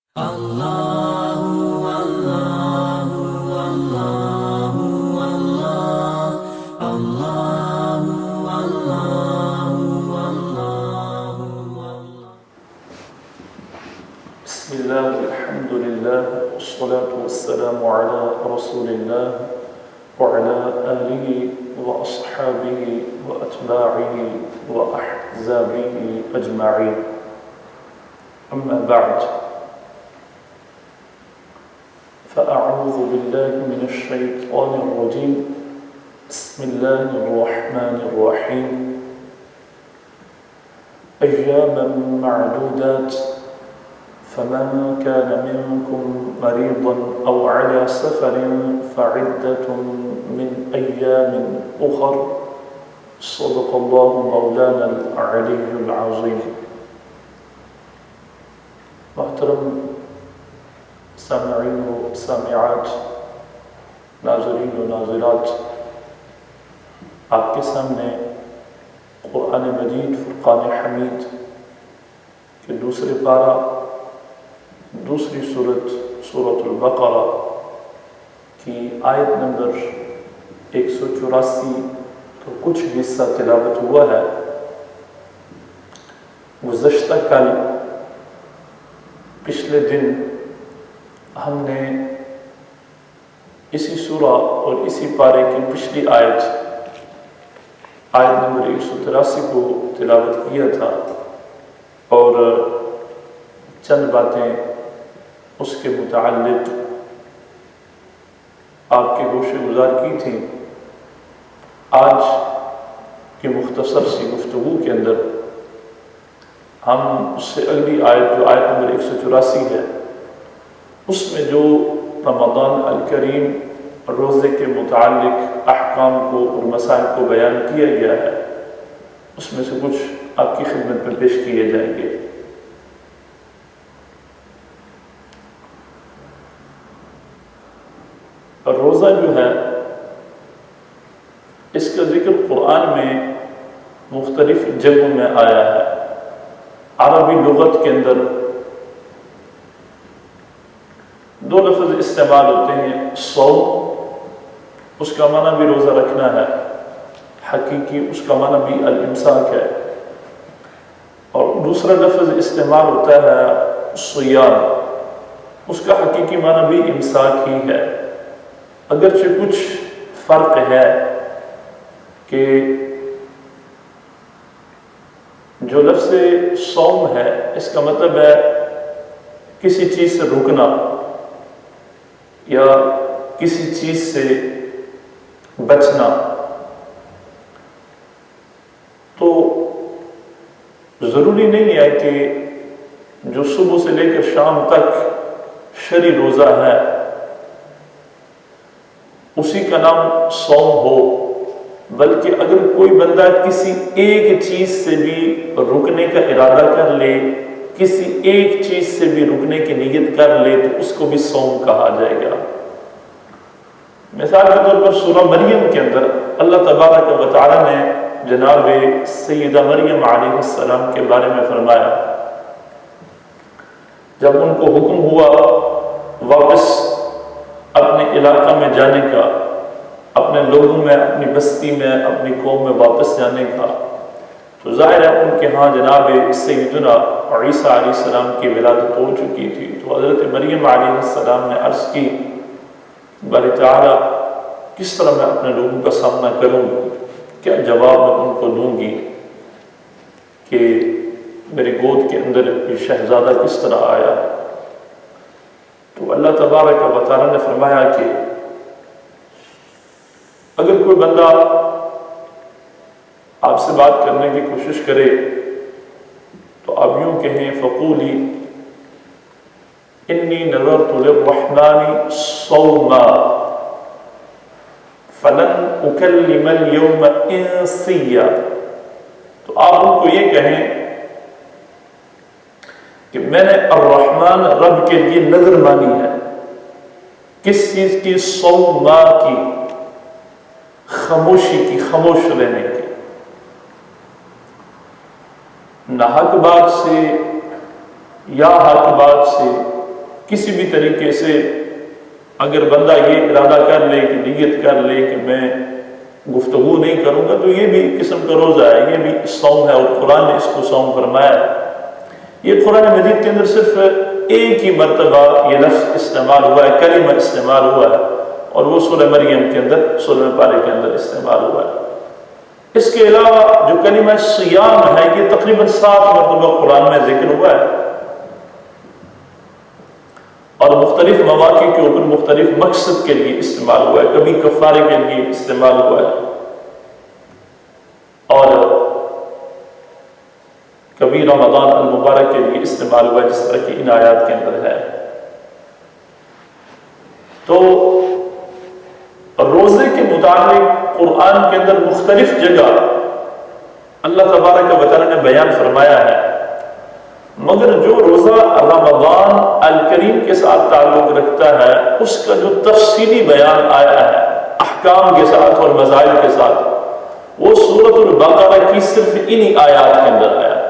بسم الله والحمد لله والصلاة والسلام على رسول الله وعلى آله وأصحابه وأتباعه وأحزابه أجمعين. أما بعد، فأعوذ بالله من الشيطان الرجيم. بسم الله الرحمن الرحيم. أياما معدودات، فمن كان منكم مريضا أو على سفر فعدة من أيام أخر. صدق الله مولانا العلي العظيم. محترم سامعین و سامعات، ناظرین و ناظرات، آپ کے سامنے قرآن مجید فرقان حمید کے دوسرے پارہ، دوسری سورۃ البقرہ کی آیت نمبر 184 کا کچھ حصہ تلاوت ہوا ہے۔ گزشتہ کل پچھلے دن ہم نے اسی سورہ اور اسی پارے کی پچھلی آیت نمبر 183 کو تلاوت کیا تھا اور چند باتیں اس کے متعلق آپ کے گوشے گزار کی تھی۔ آج کی مختصر سی گفتگو کے اندر ہم اس سے اگلی آیت، جو آیت نمبر 184 ہے، اس میں جو رمضان الکریم روزے کے متعلق احکام کو اور مسائل کو بیان کیا گیا ہے، اس میں سے کچھ آپ کی خدمت میں پیش کیے جائیں گے۔ روزہ جو ہے، اس کا ذکر قرآن میں مختلف جگہوں میں آیا ہے۔ عربی لغت کے اندر دو لفظ استعمال ہوتے ہیں، صوم، اس کا معنی بھی روزہ رکھنا ہے، حقیقی اس کا معنی بھی الامساک ہے، اور دوسرا لفظ استعمال ہوتا ہے صیام، اس کا حقیقی معنی بھی امساک ہی ہے، اگرچہ کچھ فرق ہے کہ جو لفظ صوم ہے، اس کا مطلب ہے کسی چیز سے رکنا یا کسی چیز سے بچنا، تو ضروری نہیں ہے کہ جو صبح سے لے کر شام تک شرعی روزہ ہے اسی کا نام صوم ہو، بلکہ اگر کوئی بندہ کسی ایک چیز سے بھی رکنے کا ارادہ کر لے، کسی ایک چیز سے بھی رکنے کی نیت کر لے، تو اس کو بھی صوم کہا جائے گا۔ مثال کے طور پر سورہ مریم کے اندر اللہ تبارک و تعالی نے جناب سیدہ مریم علیہ السلام کے بارے میں فرمایا، جب ان کو حکم ہوا واپس اپنے علاقہ میں جانے کا، اپنے لوگوں میں، اپنی بستی میں، اپنی قوم میں واپس جانے کا، تو ظاہر ہے ان کے ہاں جناب سیدنا عیسیٰ علیہ السلام کی ولادت ہو چکی تھی، تو حضرت مریم علیہ السلام نے عرض کی، باری تعالیٰ کس طرح میں اپنے لوگوں کا سامنا کروں گی، کیا جواب میں ان کو دوں گی کہ میری گود کے اندر یہ شہزادہ کس طرح آیا؟ تو اللہ تبارک و تعالیٰ نے فرمایا کہ اگر کوئی بندہ آپ سے بات کرنے کی کوشش کرے تو آپ یوں کہیں، فقولی انی نذرت للرحمن صوما فلن اکلم اليوم انسیا، تو آپ ان کو یہ کہیں کہ میں نے الرحمن رب کے لیے نظر مانی ہے، کس چیز کی؟ صوما کی، خاموشی کی، خاموش رہنے کی، نہ حق بات سے یا حق بات سے کسی بھی طریقے سے اگر بندہ یہ ارادہ کر لے کہ نیت کر لے کہ میں گفتگو نہیں کروں گا، تو یہ بھی ایک قسم کا روزہ ہے، یہ بھی صوم ہے، اور قرآن نے اس کو صوم فرمایا ہے۔ یہ قرآن مجید کے اندر صرف ایک ہی مرتبہ یہ لفظ استعمال ہوا ہے، کلمہ استعمال ہوا ہے، اور وہ سورہ مریم کے اندر، سورہ پارے کے اندر استعمال ہوا ہے۔ اس کے علاوہ جو کلمہ صیام ہے یہ تقریباً 7 مرتبہ قرآن میں ذکر ہوا ہے، اور مختلف مواقع کے اوپر مختلف مقصد کے لیے استعمال ہوا ہے، کبھی کفارے کے لیے استعمال ہوا ہے، اور کبھی رمضان المبارک کے لیے استعمال ہوا ہے، جس طرح کی ان آیات کے اندر ہے۔ تو روزے کے متعلق قرآن کے اندر مختلف جگہ اللہ تبارک و تعالیٰ نے بیان فرمایا ہے، مگر جو روزہ رمضان الکریم کے ساتھ تعلق رکھتا ہے اس کا جو تفصیلی بیان آیا ہے احکام کے ساتھ اور مسائل کے ساتھ، وہ سورۃ البقرہ کی صرف انہی آیات کے اندر آیا ہے،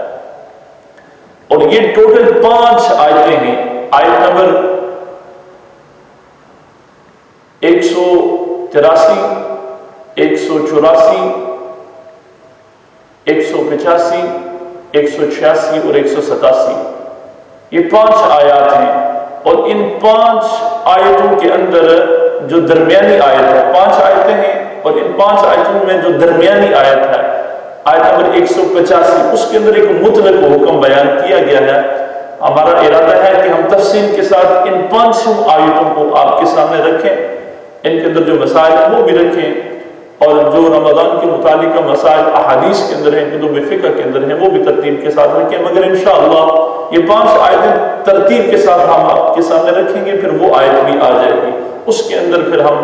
اور یہ ٹوٹل 5 آیتیں ہیں۔ آیت نمبر 183، 184، 185، 186 اور 187، یہ 5 آیات ہیں، اور ان 5 آیتوں کے اندر جو درمیانی آیت ہے، 5 آیتیں ہیں، اور ان 5 آیتوں میں جو درمیانی آیت ہے، آیت نمبر 185، اس کے اندر ایک مطلق حکم بیان کیا گیا ہے۔ ہمارا ارادہ ہے کہ ہم تفصیل کے ساتھ ان 5 آیتوں کو آپ کے سامنے رکھیں، ان کے اندر جو مسائل ہیں وہ بھی رکھیں، اور جو رمضان کے متعلق مسائل احادیث کے اندر ہیں، کتب فقہ کے اندر ہیں، وہ بھی ترتیب کے ساتھ رکھیں۔ مگر انشاءاللہ یہ 5 آیتیں ترتیب کے ساتھ ہم آپ کے سامنے رکھیں گے، پھر وہ آیت بھی آ جائے گی، اس کے اندر پھر ہم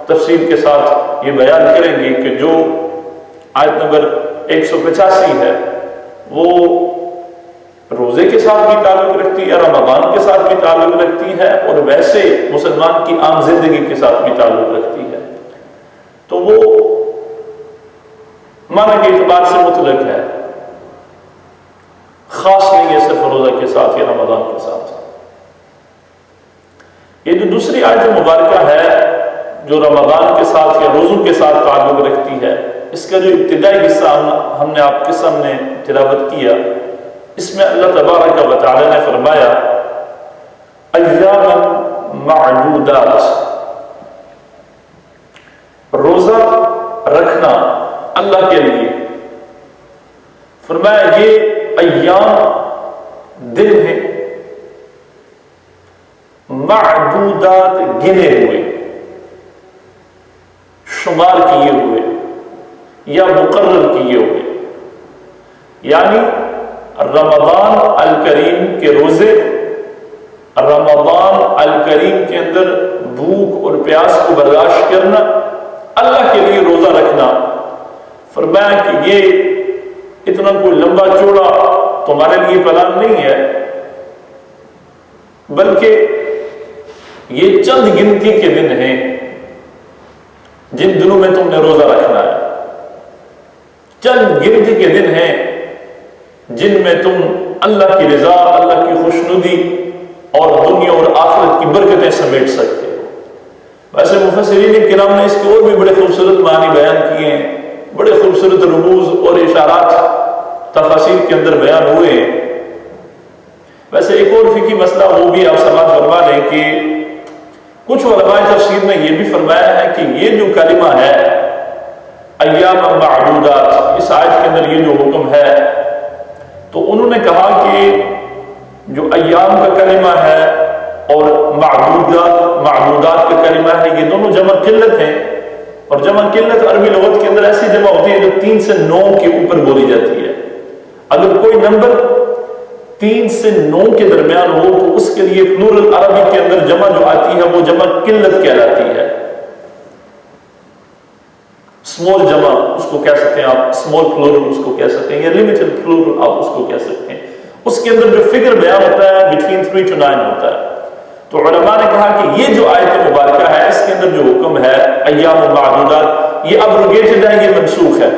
تفصیل کے ساتھ یہ بیان کریں گے کہ جو آیت نمبر 185 ہے وہ روزے کے ساتھ بھی تعلق رکھتی ہے، رمضان کے ساتھ بھی تعلق رکھتی ہے، اور ویسے مسلمان کی عام زندگی کے ساتھ بھی تعلق رکھتی ہے، تو وہ معنی کے اعتبار سے مطلق ہے، خاص نہیں ہے صرف روزہ کے ساتھ یا رمضان کے ساتھ۔ یہ جو دوسری آیت مبارکہ ہے جو رمضان کے ساتھ یا روزوں کے ساتھ تعلق رکھتی ہے، اس کا جو ابتدائی حصہ ہم نے آپ کے سامنے تلاوت کیا، اس میں اللہ تبارک و تعالی نے فرمایا ایام معدودات، روزہ رکھنا اللہ کے لیے، فرمایا یہ ایام دن ہیں معدودات، گنے ہوئے، شمار کیے ہوئے یا مقرر کیے ہوئے، یعنی رمضان الکریم کے روزے، رمضان الکریم کے اندر بھوک اور پیاس کو برداشت کرنا، اللہ کے لیے روزہ رکھنا، فرمایا کہ یہ اتنا کوئی لمبا چوڑا تمہارے لیے پلان نہیں ہے، بلکہ یہ چند گنتی کے دن ہیں جن دنوں میں تم نے روزہ رکھنا ہے، چند گنتی کے دن ہیں جن میں تم اللہ کی رضا، اللہ کی خوشنودی اور دنیا اور آخرت کی برکتیں سمیٹ سکتے ہو۔ ویسے مفسرین کرام نے اس کے اور بھی بڑے خوبصورت معنی بیان کیے ہیں، بڑے خوبصورت رموز اور اشارات تفاسیر کے اندر بیان ہوئے۔ ویسے ایک اور فقہی مسئلہ وہ بھی آپ سماعت فرما لیں کہ کچھ علماء تفسیر نے یہ بھی فرمایا ہے کہ یہ جو کلمہ ہے ایام معدودات، اس آیت کے اندر یہ جو حکم ہے، تو انہوں نے کہا کہ جو ایام کا کلمہ ہے اور معدودات کا کلمہ ہے، یہ دونوں جمع قلت ہیں، اور جمع قلت عربی لغت کے اندر ایسی جمع ہوتی ہے جو 3 سے 9 کے اوپر بولی جاتی ہے۔ اگر کوئی نمبر 3 سے 9 کے درمیان ہو تو اس کے لیے پلورل عربی کے اندر جمع جو آتی ہے وہ جمع قلت کہلاتی ہے۔ اسمال جمع اس کو کہہ سکتے ہیں آپ، اسمال پلورل اس کو کہہ سکتے ہیں، یا لمیٹڈ پلورل آپ اس کو کہہ سکتے ہیں۔ اس کے اندر جو فگر بیان ہوتا ہے بٹوین 3 to 9 ہوتا ہے۔ تو علماء نے کہا کہ یہ جو آیت مبارکہ ہے اس کے اندر جو حکم ہے ایام معدودات، یہ ابروگیٹڈ ہے، یہ منسوخ ہے،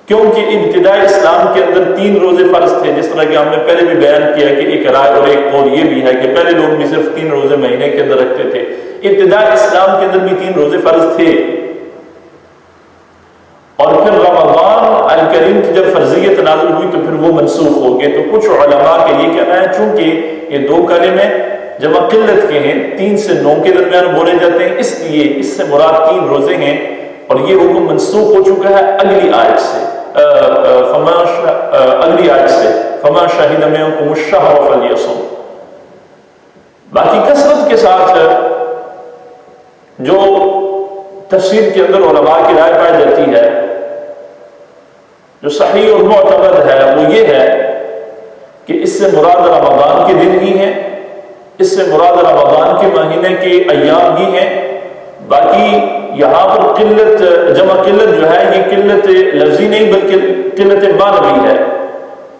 کیونکہ ابتدائی اسلام کے اندر 3 روزے فرض تھے، جس طرح کہ ہم نے پہلے بھی بیان کیا کہ ایک رائے اور ایک قول یہ بھی ہے کہ پہلے لوگ بھی صرف 3 روزے مہینے کے اندر رکھتے تھے، ابتدائی اسلام کے اندر بھی 3 روزے فرض تھے۔ اور پھر رمضان الکریم کی جب فرضیت نازل ہوئی تو پھر وہ منسوخ ہو گئے۔ تو کچھ علماء کا یہ کہنا ہے چونکہ یہ 2 کلمے جمع قلت کے ہیں، 3 سے 9 کے درمیان بولے جاتے ہیں، اس لیے اس سے مراد 3 روزے ہیں، اور یہ حکم منسوخ ہو چکا ہے اگلی آیت سے، فَمَا شَهِدَ مِنْكُمُ الشَّهْرَ فَلْيَصُمْ۔ باقی کثرت کے ساتھ جو تفسیر کے اندر علماء کی رائے پائی جاتی ہے، جو صحیح اور معتبر ہے، وہ یہ ہے کہ اس سے مراد رمضان کے دن ہی ہیں، اس سے مراد رمضان کے مہینے کے ایام ہی ہیں۔ باقی یہاں پر قلت جمع قلت جو ہے یہ قلت لفظی نہیں بلکہ قلت معنوی ہے۔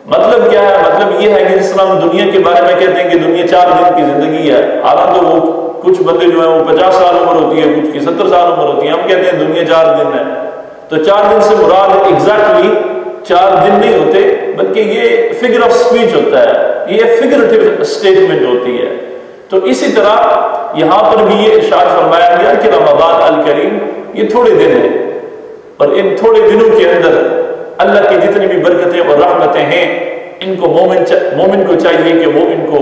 مطلب کیا ہے؟ مطلب یہ ہے کہ جس طرح ہم دنیا کے بارے میں کہتے ہیں کہ دنیا 4 دن کی زندگی ہے، حالانکہ وہ کچھ بندے جو ہیں وہ 50 سال عمر ہوتی ہے، کچھ کی 70 سال عمر ہوتی ہے، ہم کہتے ہیں دنیا 4 دن ہے۔ تو 4 دن سے مراد ایگزیکٹلی 4 دن نہیں ہوتے، بلکہ یہ فگر آف سپیچ ہوتا ہے، یہ فگریٹو سٹیٹمنٹ ہوتی ہے۔ تو اسی طرح یہاں پر بھی یہ ارشاد فرمایا گیا کہ رمضان الکریم یہ تھوڑے دن ہیں، اور ان تھوڑے دنوں کے اندر اللہ کی جتنی بھی برکتیں اور رحمتیں ہیں، ان کو مومن کو چاہیے کہ وہ ان کو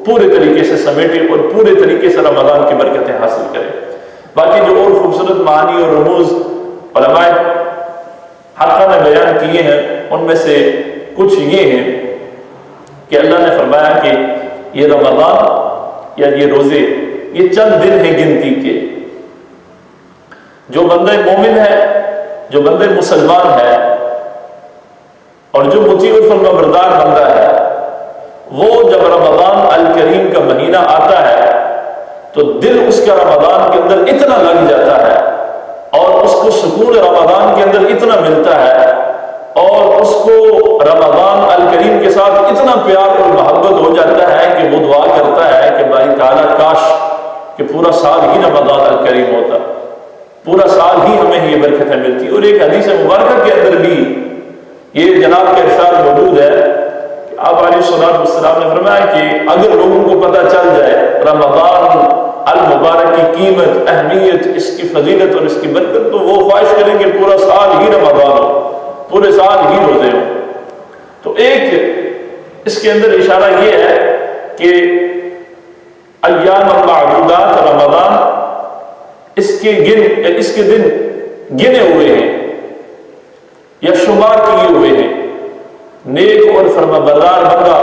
پورے طریقے سے سمیٹے اور پورے طریقے سے رمضان کی برکتیں حاصل کرے۔ باقی جو اور خوبصورت معانی اور رموز علماء حقہ نے بیان کیے ہیں، ان میں سے کچھ یہ ہیں کہ اللہ نے فرمایا کہ یہ رمضان یا یہ روزے یہ چند دن ہیں گنتی کے۔ جو بندہ مومن ہے، جو بندہ مسلمان ہے، اور جو مطیع و فرمانبردار بندہ ہے، وہ جب رمضان الکریم کا مہینہ آتا ہے تو دل اس کا رمضان کے اندر اتنا لگ جاتا ہے، اور اس کو سکون رمضان کے اندر اتنا ملتا ہے، اور اس کو رمضان الکریم کے ساتھ اتنا پیار اور محبت ہو جاتا ہے کہ وہ دعا کرتا ہے کہ باری تعالیٰ کاش کہ پورا سال ہی رمضان الکریم ہوتا، پورا سال ہی ہمیں یہ برکتیں ملتی۔ اور ایک حدیث مبارکہ کے اندر بھی یہ جناب کا ارشاد موجود ہے کہ آپ علیہ الصلوۃ والسلام نے فرمایا کہ اگر لوگوں کو پتہ چل جائے رمضان المبارک کی قیمت، اہمیت، اس کی فضیلت اور اس کی برکت، تو وہ خواہش کریں کہ پورا سال ہی رمضان ہو، پورے سال ہی روزے ہو۔ تو ایک اس کے اندر اشارہ یہ ہے کہ ایام معدودات رمضان اس کے دن گنے ہوئے ہیں یا شمار کیے ہوئے ہیں۔ نیک اور فرمانبردار بندہ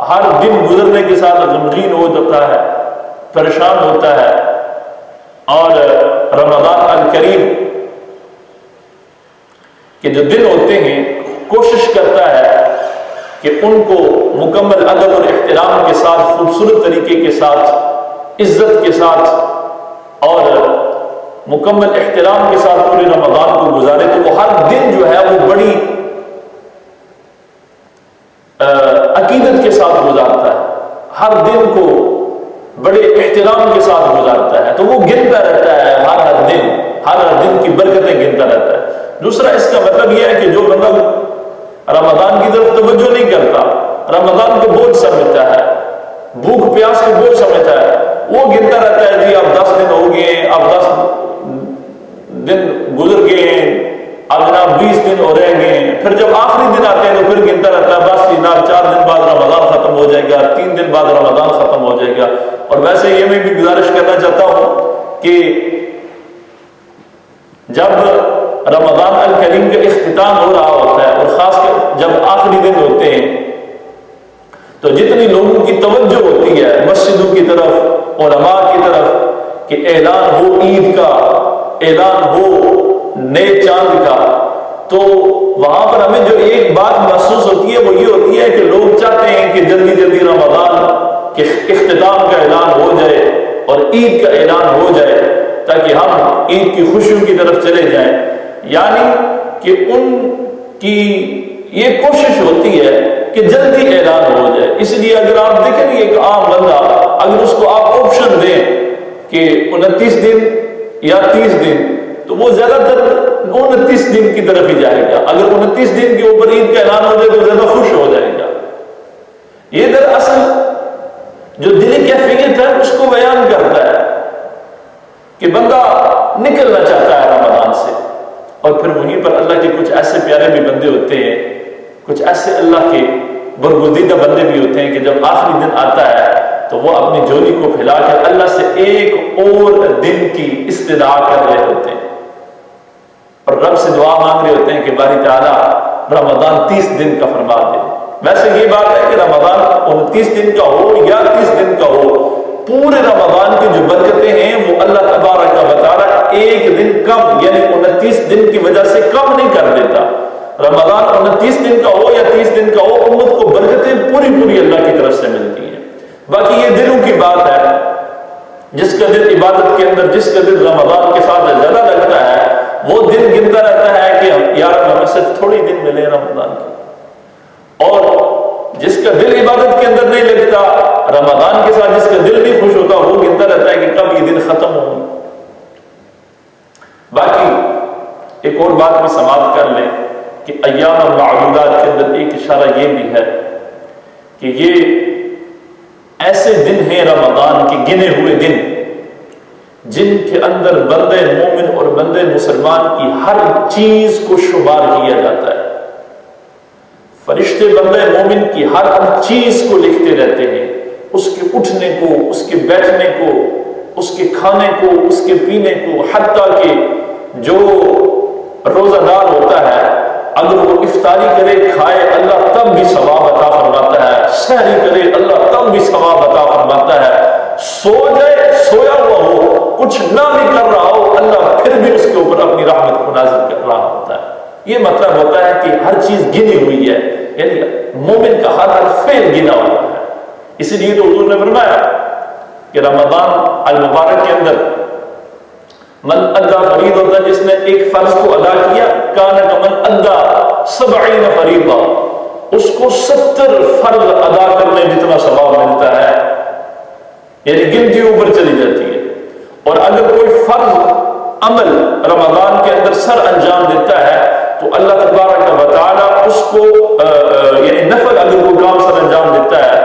ہر دن گزرنے کے ساتھ غمگین ہو جاتا ہے، پریشان ہوتا ہے، اور رمضان الکریم کہ جو دن ہوتے ہیں کوشش کرتا ہے کہ ان کو مکمل ادب اور احترام کے ساتھ، خوبصورت طریقے کے ساتھ، عزت کے ساتھ اور مکمل احترام کے ساتھ پورے رمضان کو گزارے۔ تو وہ ہر دن جو ہے وہ بڑی عقیدت کے ساتھ گزارتا ہے، ہر دن کو بڑے احترام کے ساتھ گزارتا ہے، تو وہ گنتا رہتا ہے ہر دن کی برکتیں گنتا رہتا ہے۔ دوسرا اس کا مطلب یہ ہے کہ جو بندہ رمضان کی طرف توجہ نہیں کرتا، رمضان کو بوجھ سمجھتا ہے، بھوک پیاس کو بوجھ سمجھتا ہے، وہ گنتا رہتا ہے جی اب 10 دن ہو گئے ہیں، اب 10 دن گزر گئے ہیں، اب جناب 20 دن ہو رہ گئے ہیں۔ پھر جب آخری دن آتے ہیں تو پھر گنتا رہتا ہے بس جناب 4 دن بعد رمضان ختم ہو جائے گا، 3 دن بعد رمضان ختم ہو جائے گا۔ اور ویسے یہ میں بھی گزارش کرنا چاہتا ہوں کہ جب رمضان الکریم کا اختتام ہو رہا ہوتا ہے اور خاص کر جب آخری دن ہوتے ہیں تو جتنی لوگوں کی توجہ ہوتی ہے مسجدوں کی طرف، علماء کی طرف، کہ اعلان ہو عید کا، اعلان ہو نئے چاند کا، تو وہاں پر ہمیں جو ایک بات محسوس ہوتی ہے وہ یہ ہوتی ہے کہ لوگ چاہتے ہیں کہ جلدی جلدی رمضان کے اختتام کا اعلان ہو جائے اور عید کا اعلان ہو جائے تاکہ ہم عید کی خوشیوں کی طرف چلے جائیں۔ یعنی کہ ان کی یہ کوشش ہوتی ہے کہ جلدی اعلان ہو جائے۔ اس لیے اگر آپ دیکھیں ایک عام بندہ اگر اس کو آپ آپشن دیں کہ 29 دن یا 30 دن، تو وہ زیادہ تر 29 دن کی طرف ہی جائے گا. اگر 29 دن کے اوپر عید کا اعلان ہو جائے تو زیادہ خوش ہو جائے گا. یہ دراصل جو دلی کیفیت ہے اس کو بیان کرتا ہے کہ بندہ نکلنا چاہتا ہے رمضان سے، اور پھر وہیں پر اللہ کے کچھ ایسے پیارے بھی بندے ہوتے ہیں، کچھ ایسے اللہ کے برگزیدہ بندے بھی ہوتے ہیں کہ جب آخری دن آتا ہے تو وہ اپنی جولی کو پھیلا کر اللہ سے ایک اور دن کی استدعا کر رہے ہوتے ہیں اور رب سے دعا مانگ رہے ہوتے ہیں کہ باری تعالیٰ رمضان 30 دن کا فرما دے. ویسے یہ بات ہے کہ رمضان 29 دن کا ہو یا 30 دن کا ہو، پورے رمضان کی جو برکتیں ہیں وہ اللہ تبارک و تعالی ایک دن کم یعنی 29 دن کی وجہ سے کم نہیں کر دیتا. رمضان 29 دن کا ہو یا 30 دن کا ہو، امت کو برکتیں پوری پوری اللہ کی طرف سے ملتی ہیں. باقی یہ دلوں کی بات ہے، جس کا دل عبادت کے اندر، جس کا دل رمضان کے ساتھ زیادہ لگتا ہے وہ دن گنتا رہتا ہے کہ یار ہمیں صرف تھوڑی دن ملے رمضان کے، اور جس کا دل عبادت کے اندر نہیں لگتا رمضان کے ساتھ، جس کا دل نہیں خوش ہوتا وہ گنتا رہتا ہے کہ کب یہ دن ختم ہو. باقی ایک اور بات بھی سماعت کر لیں کہ ایام المعدودات کے اندر ایک اشارہ یہ بھی ہے کہ یہ ایسے دن ہیں رمضان کے گنے ہوئے دن جن کے اندر بندے مومن اور بندے مسلمان کی ہر چیز کو شمار کیا جاتا ہے. فرشتے بندے مومن کی ہر چیز کو لکھتے رہتے ہیں، اس کے اٹھنے کو، اس کے بیٹھنے کو، اس کے کھانے کو، اس کے پینے کو، حتیٰ کہ جو روزہ دار ہوتا ہے اگر وہ افطاری کرے کھائے اللہ تب بھی ثواب عطا فرماتا ہے، سحری کرے اللہ تب بھی ثواب عطا فرماتا ہے، سو جائے سویا ہوا ہو کچھ نہ بھی کر رہا ہو اللہ پھر بھی اس کے اوپر اپنی رحمت کو نازل کر رہا ہوتا ہے. یہ مطلب ہوتا ہے کہ ہر چیز گنی ہوئی ہے، یعنی مومن کا ہر فعل گنا ہوا ہے. اسی لیے تو حضور نے فرمایا کہ رمضان المبارک کے اندر من ادا فریضہ، جس نے ایک فرض کو ادا کیا، کان کمن ادا 70 فریضہ، اس کو 70 فرض ادا کرنے جتنا ثواب ملتا ہے، یعنی گنتی اوپر چلی جاتی ہے. اور اگر کوئی فرض عمل رمضان کے اندر سر انجام دیتا ہے تو اللہ تبارک و تعالی اس کو یعنی نفل اگر کوئی کام سر انجام دیتا ہے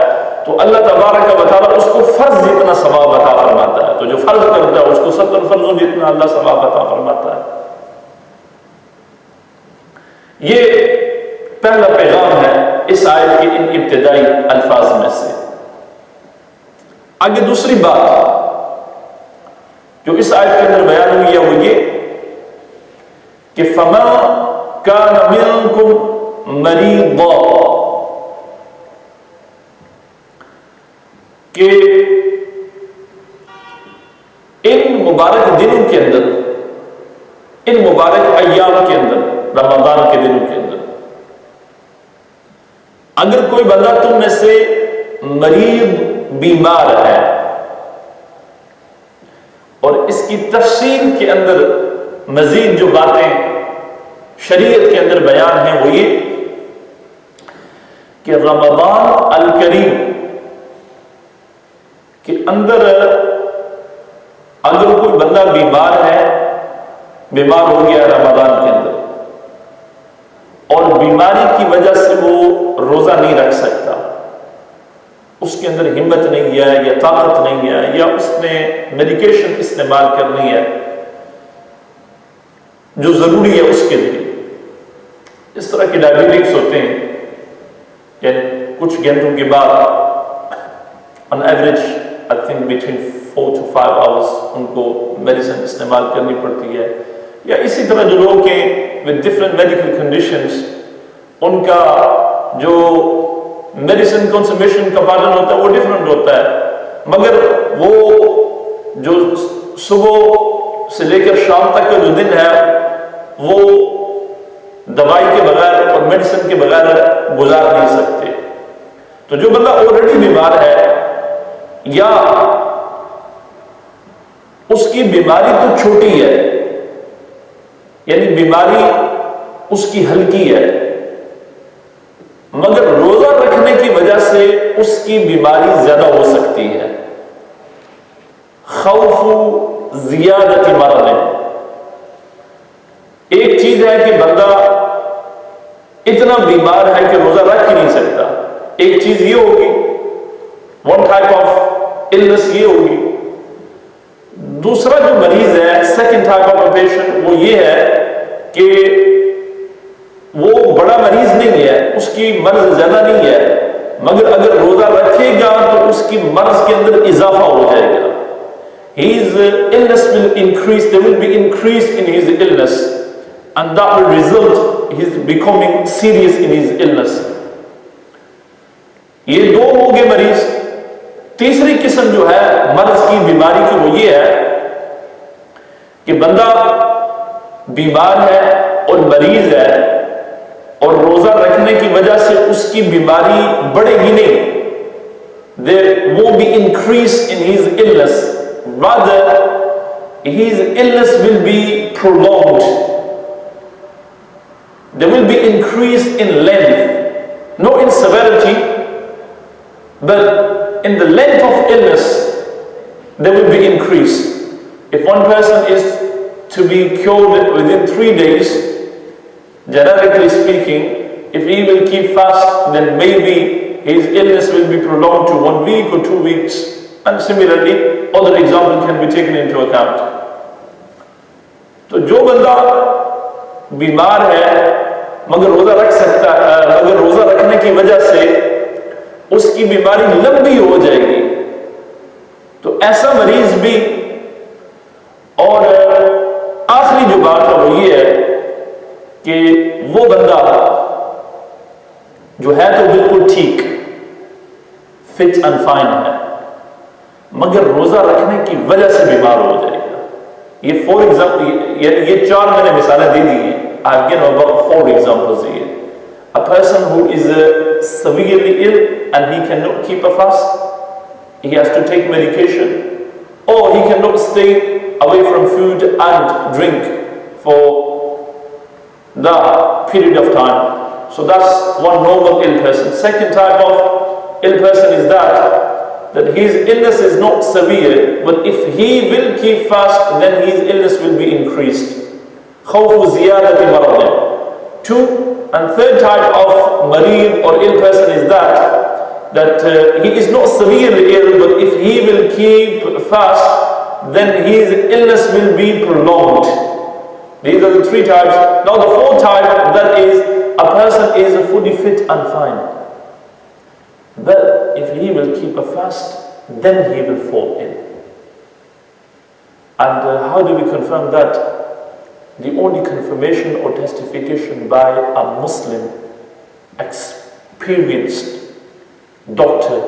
تو اللہ تبارک و تعالی اس کو فرض جتنا ثواب عطا فرماتا ہے. تو جو فرض کرتا ہے اس کو 70 فرضوں جتنا اللہ ثواب عطا فرماتا ہے. یہ پہلا پیغام ہے اس آیت کے ان ابتدائی الفاظ میں سے. آگے دوسری بات جو اس آیت کے اندر بیان ہوئی ہے وہ یہ کہ فَمَا كَانَ مِنْكُمْ مَرِيضًا، کہ ان مبارک دنوں کے اندر، ان مبارک ایام کے اندر، رمضان کے دنوں کے اندر اگر کوئی بندہ تم میں سے مریض بیمار ہے، اور اس کی تفصیل کے اندر مزید جو باتیں شریعت کے اندر بیان ہیں وہ یہ کہ رمضان الکریم کے اندر اگر کوئی بندہ بیمار ہے، بیمار ہو گیا رمضان کے اندر اور بیماری کی وجہ سے وہ روزہ نہیں رکھ سکتا، اس کے اندر ہمت نہیں ہے یا طاقت نہیں ہے یا اس نے میڈیکیشن استعمال کرنی ہے جو ضروری ہے اس کے لیے. اس طرح کے ڈائبیٹکس ہوتے ہیں، یعنی کچھ گھنٹوں کے بعد on average I think between 4 to 5 hours ان کو میڈیسن استعمال کرنی پڑتی ہے. یا اسی طرح جو لوگ ہیں with different medical conditions ان کا جو میڈیسن کنسومیشن کا پیٹرن ہوتا ہے وہ ڈیفرنٹ ہوتا ہے، مگر وہ جو صبح سے لے کر شام تک کا جو دن ہے وہ دوائی کے بغیر اور میڈیسن کے بغیر گزار نہیں سکتے. تو جو بندہ آلریڈی بیمار ہے یا اس کی بیماری تو چھوٹی ہے، یعنی بیماری اس کی ہلکی ہے، مگر روزہ رکھنے کی وجہ سے اس کی بیماری زیادہ ہو سکتی ہے. خوف زیادت مرض، ایک چیز ہے کہ بندہ اتنا بیمار ہے کہ روزہ رکھ ہی نہیں سکتا، ایک چیز یہ ہوگی، ون ٹائپ آف النس یہ ہوگی. دوسرا جو مریض ہے، سیکنڈ ٹائپ آف پیشنٹ، وہ یہ ہے کہ وہ بڑا مریض نہیں ہے، اس کی مرض زیادہ نہیں ہے، مگر اگر روزہ رکھے گا تو اس کی مرض کے اندر اضافہ ہو جائے گا. His illness will increase, there will be increase in his illness, and that will result his becoming serious in his illness. یہ دو ہو گئے مریض. تیسری قسم جو ہے مرض کی بیماری کی وہ یہ ہے کہ بندہ بیمار ہے اور مریض ہے اور روزہ رکھنے کی وجہ سے اس کی بیماری بڑھے گی نہیں. There won't be increase in his illness, rather his illness will be prolonged. There will be increase in length, not in severity, but in the length of illness there will be increase. If one person is to be cured within 3 days, generically speaking, if he will keep fast, then maybe his illness will be prolonged to 1 week or 2 weeks. And similarly, other examples can be taken into account. تو جو بندہ بیمار ہے مگر روزہ رکھ سکتا ہے، مگر روزہ رکھنے کی وجہ سے اس کی بیماری لمبی ہو جائے گی، تو ایسا مریض بھی. اور آخری جو بات ہے وہ یہ ہے کہ وہ بندہ جو ہے تو بالکل ٹھیک، فٹ اینڈ فائن ہے، مگر روزہ رکھنے کی وجہ سے بیمار ہو جائے گا. یہ فور ایگزامپل، یہ 4 میں نے مثالیں دے دی ہیں. I've given about 4 examples here. A person who is severely ill and he cannot keep a fast, he has to take medication, or he cannot stay away from food and drink for that period of time. So that's one normal ill person. Second type of ill person is that his illness is not severe, but if he will keep fast, then his illness will be increased. خوف زیادت مرض. 2 and third type of mareed or ill person is that he is not severely ill, but if he will keep fast, then his illness will be prolonged. These are the 3 types. Now the 4th type, that is a person is fully fit and fine, but if he will keep a fast, then he will fall ill. And how do we confirm that? The only confirmation or testification by a Muslim experienced doctor,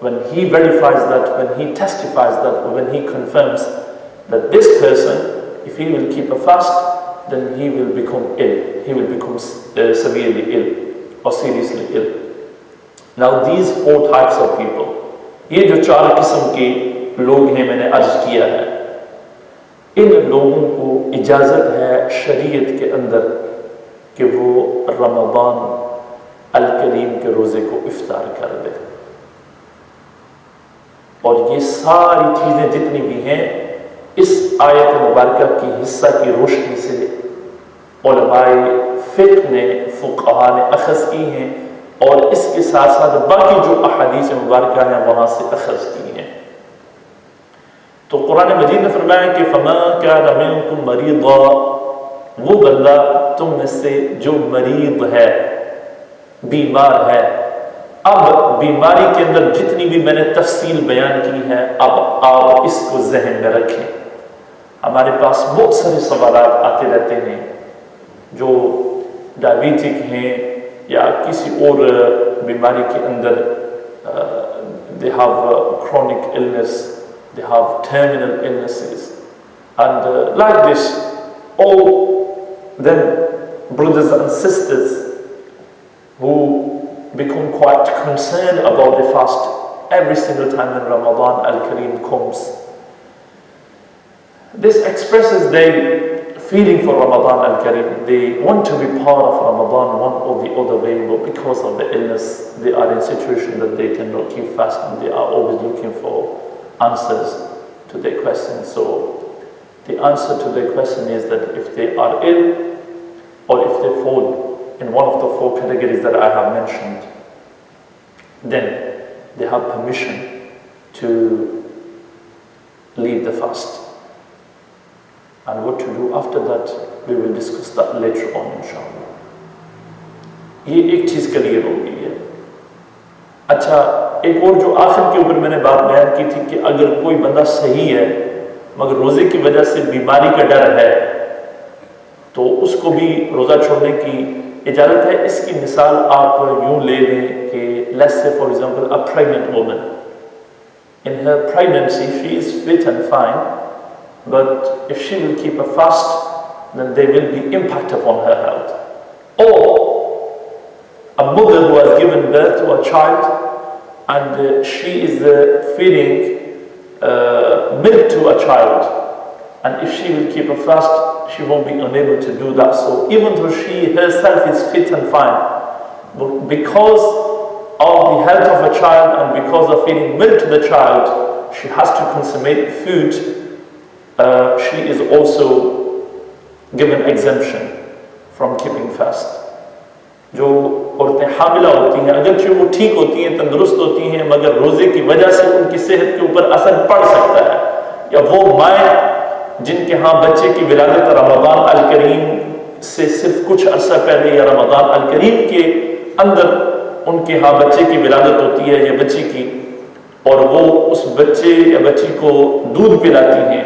when he verifies that, when he testifies that, or when he confirms that this person, if he will keep a fast, then he will become ill. He will become severely ill or seriously ill. Now these 4 types of people, یہ جو 4 قسم کے لوگ ہیں میں نے عرض کیا ہے، ان لوگوں کو اجازت ہے شریعت کے اندر کہ وہ رمضان الکریم کے روزے کو افطار کر دے. اور یہ ساری چیزیں جتنی بھی ہیں اس آیت مبارکہ کی حصہ کی روشنی سے علماء فقہ نے، فقہاء نے اخذ کی ہیں، اور اس کے ساتھ ساتھ باقی جو احادیث مبارکہ ہیں وہاں سے اخذ کی ہیں. تو قرآن مجید نے فرمایا کہ فَمَا كَانَ مِنْكُمْ مَرِيضًا، وہ بندہ تم میں سے جو مریض ہے، بیمار ہے. اب بیماری کے اندر جتنی بھی میں نے تفصیل بیان کی ہے، اب آپ اس کو ذہن میں رکھیں. ہمارے پاس بہت سارے سوالات آتے رہتے ہیں، جو ڈائبیٹک ہیں یا کسی اور بیماری کے اندر they have chronic illness, they have terminal illnesses, and like this, all them brothers and sisters who become quite concerned about the fast every single time when Ramadan al-Kareem comes. This expresses their feeling for Ramadan al-Kareem. They want to be part of Ramadan one or the other way, but because of the illness, they are in a situation that they cannot keep fast, and they are always looking for answers to their questions. So the answer to their question is that if they are ill, or if they fall in one of the 4 categories that I have mentioned, then they have permission to leave the fast. And what to do after that, we will discuss that later on inshallah. یہ ایک چیز clear ہو گئی ہے. اچھا ایک اور جو آخر کے اوپر میں نے بات بیان کی تھی کہ اگر کوئی بندہ صحیح ہے مگر روزے کی وجہ سے بیماری کا ڈر ہے تو اس کو بھی روزہ چھوڑنے کی اجازت ہے. اس کی مثال آپ یوں لے لیں کہ let's say for example a pregnant woman, in her pregnancy she is fit and fine, but if she will keep a fast then there will be impact upon her health. Or a mother who has given birth to a child and she is feeding milk to a child, and if she will keep a fast she won't be unable to do that. So even though she herself is fit and fine, but because of the health of a child and because of feeding milk to the child, she has to consummate food. She is also given exemption from keeping fast. جو عورتیں حاملہ ہوتی ہیں اگرچہ وہ ٹھیک ہوتی ہیں تندرست ہوتی ہیں مگر روزے کی وجہ سے ان کی صحت کے اوپر اثر پڑ سکتا ہے, یا وہ مائیں جن کے ہاں بچے کی ولادت رمضان الکریم سے صرف کچھ عرصہ پہلے یا رمضان الکریم کے اندر ان کے ہاں بچے کی ولادت ہوتی ہے یا بچی کی, اور وہ اس بچے یا بچی کو دودھ پلاتی ہیں,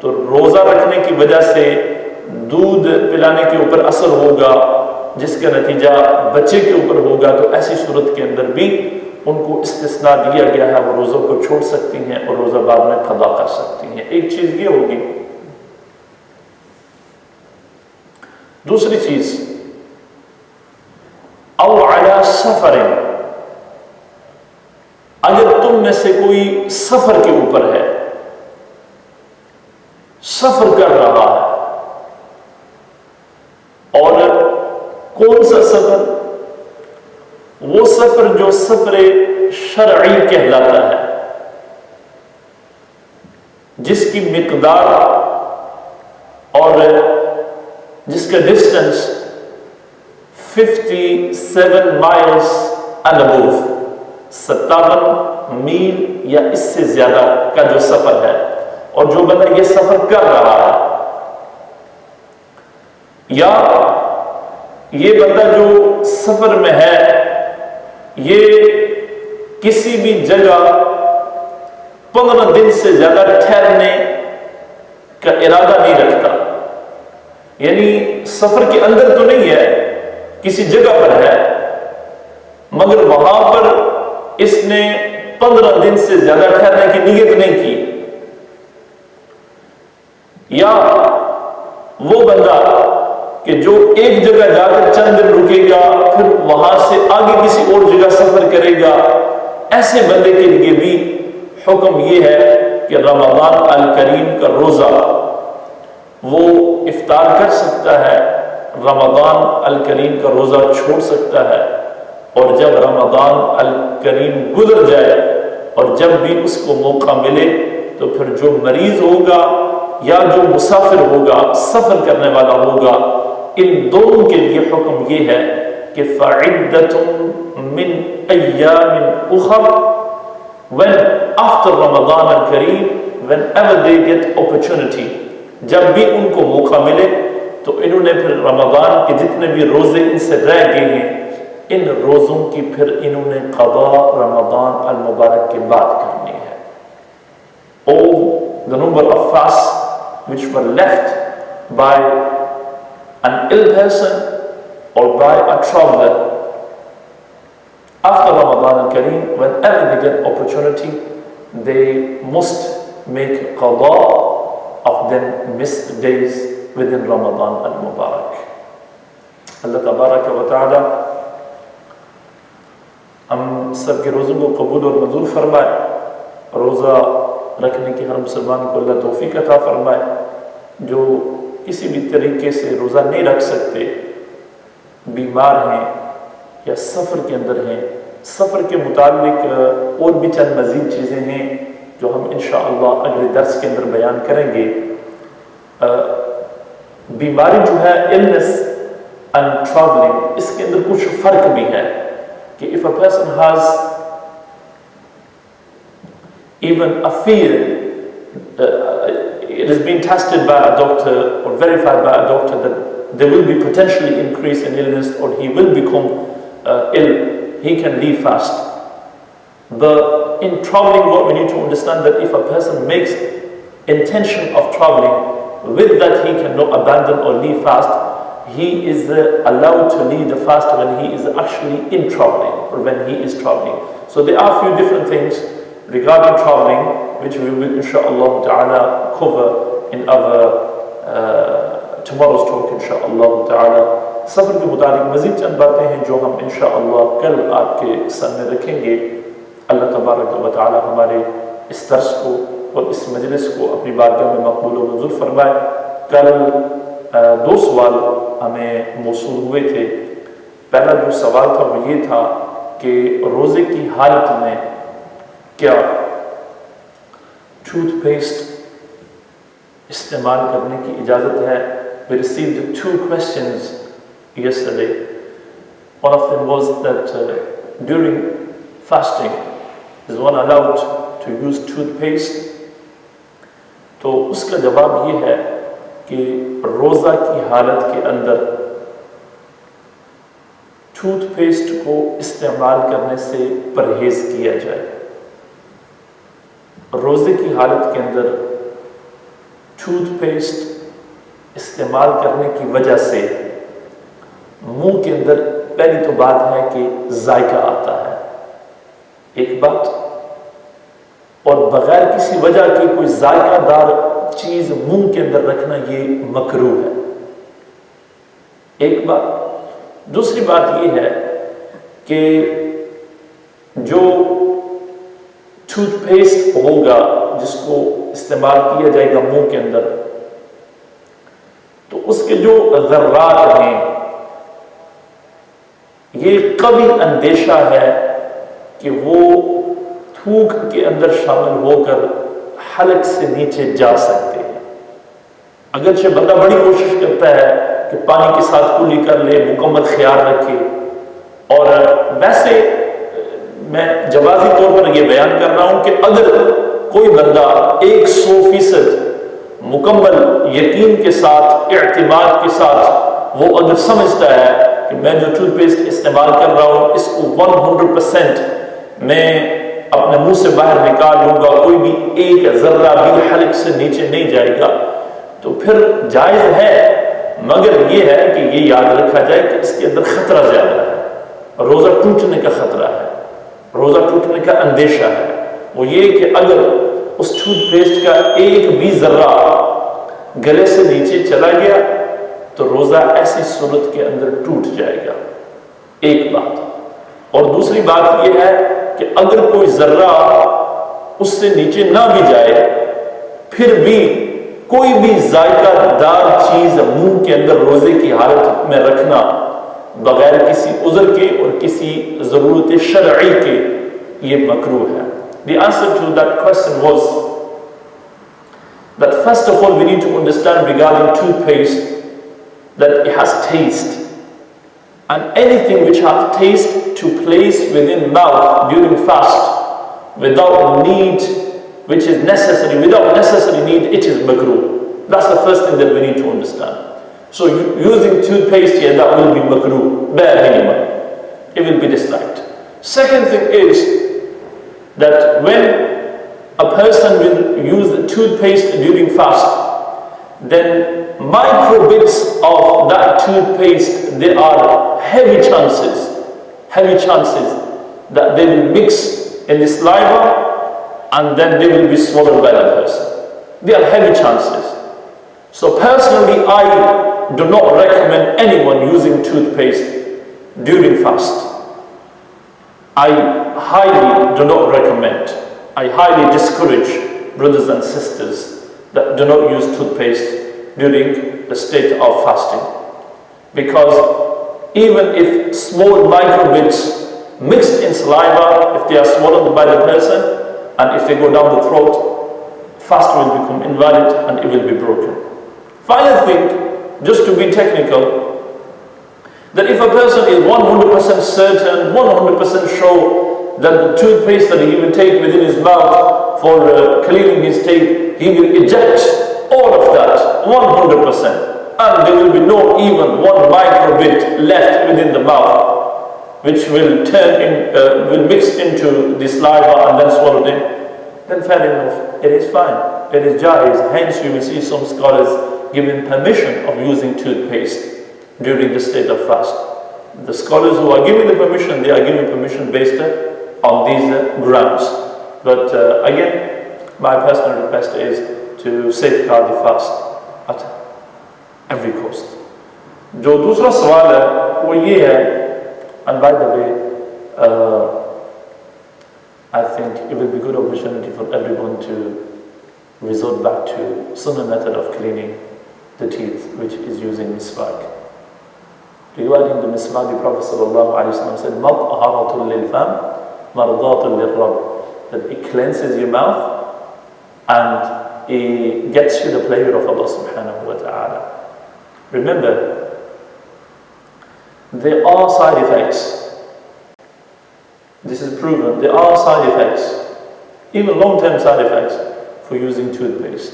تو روزہ رکھنے کی وجہ سے دودھ پلانے کے اوپر اثر ہوگا جس کا نتیجہ بچے کے اوپر ہوگا, تو ایسی صورت کے اندر بھی ان کو استثناء دیا گیا ہے, وہ روزوں کو چھوڑ سکتی ہیں اور روزہ بعد میں قضا کر سکتی ہیں. ایک چیز یہ ہوگی. دوسری چیز او علی سفر, اگر تم میں سے کوئی سفر کے اوپر ہے, سفر کر رہا ہے, اور کون سا سفر؟ وہ سفر جو سفر شرعی کہلاتا ہے, جس کی مقدار اور جس کا ڈسٹنس 57 miles and above, 57 میل یا اس سے زیادہ کا جو سفر ہے, اور جو بندہ یہ سفر کر رہا ہے, یا یہ بندہ جو سفر میں ہے یہ کسی بھی جگہ 15 دن سے زیادہ ٹھہرنے کا ارادہ نہیں رکھتا, یعنی سفر کے اندر تو نہیں ہے, کسی جگہ پر ہے مگر وہاں پر اس نے 15 دن سے زیادہ ٹھہرنے کی نیت نہیں کی, یا وہ بندہ کہ جو ایک جگہ جا کر چند دن رکے گا پھر وہاں سے آگے کسی اور جگہ سفر کرے گا, ایسے بندے کے لیے بھی حکم یہ ہے کہ رمضان الکریم کا روزہ وہ افطار کر سکتا ہے, رمضان الکریم کا روزہ چھوڑ سکتا ہے, اور جب رمضان الکریم گزر جائے اور جب بھی اس کو موقع ملے تو پھر جو مریض ہوگا یا جو مسافر ہوگا, سفر کرنے والا ہوگا, ان دونوں کے لیے حکم یہ ہے کہ فَعِدَّةٌ مِّنْ أَيَّامٍ أُخَرَ, when after Ramadan al-Kareem, whenever they get opportunity, جب بھی ان کو موقع ملے تو انہوں نے پھر رمضان کے جتنے بھی روزے ان سے رہ گئے ہیں ان روزوں کی پھر انہوں نے قضا رمضان المبارک کے بعد کرنی ہے. All the number of fasts which were left by an ill person or by a traveler after Ramadan al-Kareem, whenever they get opportunity, they must make qada of them missed days within Ramadan al-Mubarak. Allah tabaraka wa ta'ala ہم سب کے روزوں کو قبول اور منظور فرمائے, روزہ رکھنے کی ہر مسلمان کو اللہ توفیق عطا فرمائے. جو کسی بھی طریقے سے روزہ نہیں رکھ سکتے, بیمار ہیں یا سفر کے اندر ہیں, سفر کے متعلق اور بھی چند مزید چیزیں ہیں جو ہم انشاءاللہ اگلے درس کے اندر بیان کریں گے. بیماری جو ہے, illness, and traveling, اس کے اندر کچھ فرق بھی ہے کہ if a person has even a fear, it has been tested by a doctor or verified by a doctor that there will be potentially increase in illness or he will become ill, he can leave fast. But in traveling, what we need to understand that if a person makes intention of traveling, with that he cannot abandon or leave fast, he is allowed to leave the fast when he is actually in traveling or when he is traveling. So there are a few different things regarding traveling which we will inshallah ta'ala cover in our tomorrow's talk inshallah ta'ala. سفر کے متعلق مزید چند باتیں ہیں جو ہم انشاءاللہ کل آپ کے سامنے رکھیں گے. اللہ تبارک و تعالی ہمارے اس درس کو اور اس مجلس کو اپنی بارگاہ میں مقبول و منظور فرمائے. کل 2 سوال ہمیں موصول ہوئے تھے. پہلا جو سوال تھا وہ یہ تھا کہ روزے کی حالت میں کیا ٹوتھ پیسٹ استعمال کرنے کی اجازت ہے. We received 2 questions yesterday. One of them was that during fasting is one allowed to use toothpaste. تو اس کا جواب یہ ہے کہ روزہ کی حالت کے اندر ٹوتھ پیسٹ کو استعمال کرنے سے پرہیز کیا جائے. روزے کی حالت کے اندر ٹوتھ پیسٹ استعمال کرنے کی وجہ سے منہ کے اندر پہلی تو بات ہے کہ ذائقہ آتا ہے ایک بات, اور بغیر کسی وجہ کی کوئی ذائقہ دار چیز منہ کے اندر رکھنا یہ مکروہ ہے ایک بات. دوسری بات یہ ہے کہ جو ٹوتھ پیسٹ ہوگا جس کو استعمال کیا جائے گا منہ کے اندر, تو اس کے جو ذرات ہیں یہ قوی اندیشہ ہے کہ وہ تھوک کے اندر شامل ہو کر حلق سے نیچے جا سکتے ہیں. اگرچہ بندہ بڑی کوشش کرتا ہے کہ پانی کے ساتھ کلی کر لے, مکمل خیال رکھے, اور ویسے میں جوازی طور پر یہ بیان کر رہا ہوں کہ اگر کوئی بندہ 100% مکمل یقین کے ساتھ, اعتماد کے ساتھ وہ اگر سمجھتا ہے کہ میں جو ٹوتھ پیسٹ استعمال کر رہا ہوں اس کو 100% میں اپنے منہ سے باہر نکال لوں گا, کوئی بھی ایک ذرہ بھی حلق سے نیچے نہیں جائے گا, تو پھر جائز ہے. مگر یہ ہے کہ یہ یاد رکھا جائے کہ اس کے اندر خطرہ زیادہ ہے, روزہ ٹوٹنے کا خطرہ ہے, روزہ ٹوٹنے کا اندیشہ ہے. وہ یہ کہ اگر اس ٹوتھ پیسٹ کا ایک بھی ذرہ گلے سے نیچے چلا گیا تو روزہ ایسی صورت کے اندر ٹوٹ جائے گا, ایک بات. اور دوسری بات یہ ہے کہ اگر کوئی ذرہ اس سے نیچے نہ بھی جائے پھر بھی کوئی بھی ذائقہ دار چیز منہ کے اندر روزے کی حالت میں رکھنا بغیر کسی عذر کے اور کسی ضرورت شرعی کے یہ مکروہ ہے. The answer to that question was that first of all we need to understand regarding toothpaste that it has taste, and anything which has taste to place within mouth during fast without need, which is necessary, without necessary need, it is makruh. That's the first thing that we need to understand. So using toothpaste here, that will be makruh, bare minimum. It will be disliked. Second thing is that when a person will use the toothpaste during fast, then micro bits of that toothpaste, there are heavy chances that they will mix in the saliva and then they will be swallowed by the person. There are heavy chances. So personally, I do not recommend anyone using toothpaste during fast. I highly do not recommend, I highly discourage brothers and sisters that do not use toothpaste during the state of fasting. Because even if small microbits mixed in saliva, if they are swallowed by the person and if they go down the throat, fast will become invalid and it will be broken. Final thing, just to be technical, That if a person is 100% certain, 100% sure that the toothpaste that he will take within his mouth for cleaning his teeth, he will eject all of that, 100%. And there will be no even one microbit left within the mouth, which will will mix into the saliva and then swallowed in. Then fair enough, it is fine, it is jaiz. Hence you will see some scholars giving permission of using toothpaste during the state of fast. The scholars who are giving the permission, they are giving permission based on these grounds. But again, my personal request is to safeguard the fast at every cost. جو دوسرا سوال ہے وہ یہ ہے, and by the way, I think it will be a good opportunity for everyone to resort back to sunnah method of cleaning the teeth, which is using miswak. Regarding the miswak, the Prophet ﷺ said, مَطْهَرَةٌ لِلْفَمْ مَرْضَاتٌ لِلرَّبِّ, that it cleanses your mouth and it gets you the pleasure of Allah subhanahu wa ta'ala. Remember, there are side effects. This is proven. There are side effects, even long-term side effects, for using toothpaste.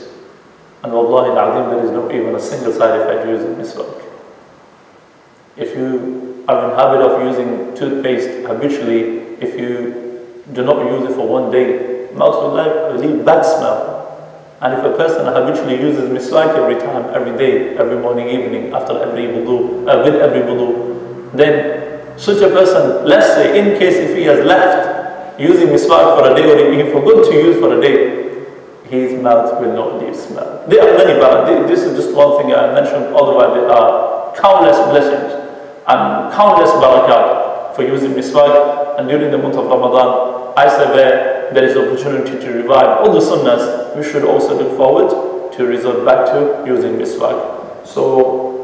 And wallahi al-azim, there is not even a single side effect using miswak. If you are in habit of using toothpaste habitually, if you do not use it for one day, mouth will leave bad smell. And if a person habitually uses miswak every time, every day, every morning, evening, after every wudu, with every wudu, then such a person, let's say, in case if he has left using miswak for a day, or if he forgot to use for a day, his mouth will not leave smell. There are many, but this is just one thing I mentioned. Otherwise, there are countless blessings and countless barakat for using miswak. And during the month of Ramadan, I say where there is opportunity to revive all the sunnahs, we should also look forward to resort back to using miswak. So,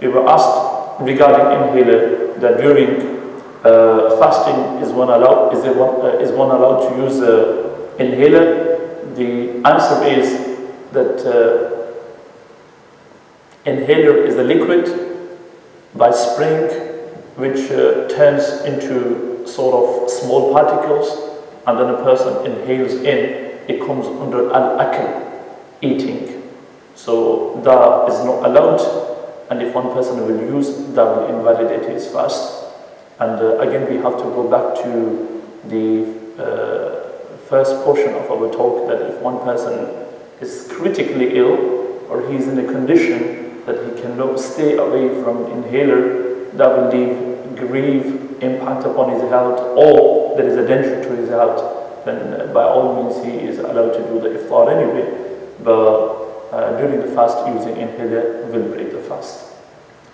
we were asked regarding inhaler, that during fasting is one allowed to use inhaler? The answer is that inhaler is a liquid by spring which turns into sort of small particles, and then a person inhales in. It comes under al-akl, eating. So that is not allowed, and if one person will use, that will invalidate his fast. And again, we have to go back to the first portion of our talk, that if one person is critically ill, or he is in a condition that he cannot stay away from the inhaler, that will leave grave impact upon his health, or there is a danger to his health, then by all means he is allowed to do the iftar anyway. But during the fast, using inhaler will break the fast.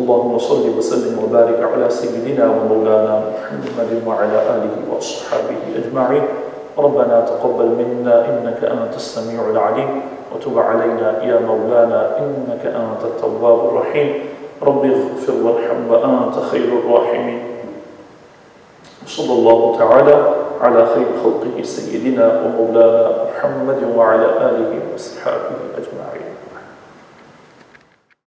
اللهم صل وسلم وبارك على سيدنا ومولانا محمد وعلى آله وأصحابه أجمعين. ربنا تقبل منا إنك أنت السميع العليم وتب علينا يا مولانا إنك أنت التواب الرحيم. رب اغفر وارحم وأنت خير الراحمين. صلى الله تعالى على خير خلقه سيدنا ومولانا محمد وعلى آله وأصحابه أجمعين.